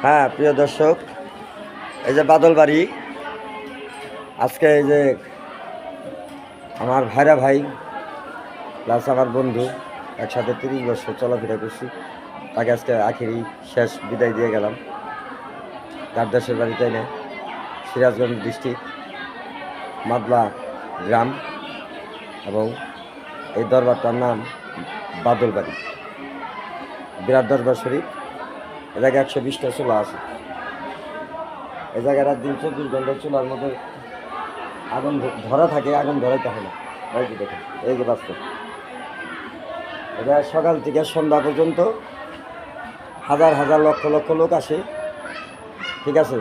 হ্যাঁ, প্রিয় দর্শক, এই যে বাদলবাড়ি, আজকে এই যে আমার ভাই প্লাস আমার বন্ধু একসাথে 30 বছর চলাফেরা করছি, তাকে আজকে আখেরি শেষ বিদায় দিয়ে গেলাম তার দেশের বাড়িতে এনে সিরাজগঞ্জ ডিস্ট্রিক্ট মাদলা গ্রাম, এবং এই দরবারটার নাম বাদলবাড়ি, বিরাট দরবার শরীফ। এ জায়গায় 120টা চুলা আছে। এই জায়গায় রাত দিন 24 ঘন্টা চুলার মধ্যে আগুন ধরা থাকে, আগুন ধরাইতে হয় না। এই যে দেখেন, এই যে বাস্তব, এটা সকাল থেকে সন্ধ্যা পর্যন্ত হাজার হাজার লক্ষ লক্ষ লোক আসে, ঠিক আছে।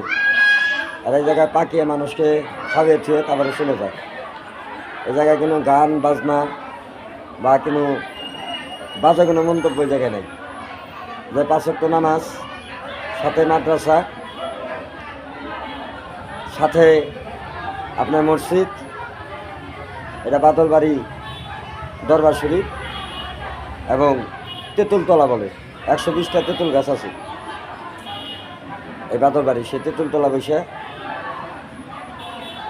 আর এই জায়গায় পাকিয়ে মানুষকে খাওয়িয়ে থুয়ে তারপরে চলে যায়। এই জায়গায় কোনো গান বাজনা বা কোনো বাজে কোনো মন্তব্য এই জায়গায় নেই। যে 5 ওয়াক্ত নামাজ, সাথে মাদ্রাসা, সাথে আপনার মসজিদ, এটা বাদলবাড়ি দরবার শরীফ, এবং তেঁতুলতলা বলে 120টা তেঁতুল গাছ আছে এই বাদলবাড়ি। সেই তেঁতুলতলা বসে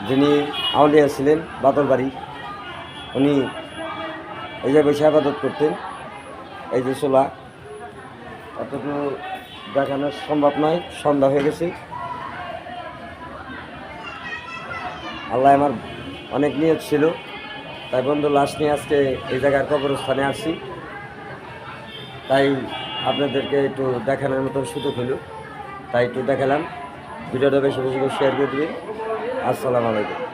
যিনি আউলিয়া ছিলেন বাদলবাড়ি, উনি এই যে বসে আবাদত করতেন। এই যে চোলা, এতটুকু দেখানো সম্ভব নয়, সন্ধ্যা হয়ে গেছে। আল্লাহ আমার অনেক নিয়ত ছিল, তাই বন্ধু লাশ নিয়ে আজকে এই জায়গার কবরস্থানে আসছি। তাই আপনাদেরকে একটু দেখানোর মতো সুযোগ হলো, তাই একটু দেখালাম। ভিডিওটা বেশি বেশি করে শেয়ার করে দিবেন। আসসালামু আলাইকুম।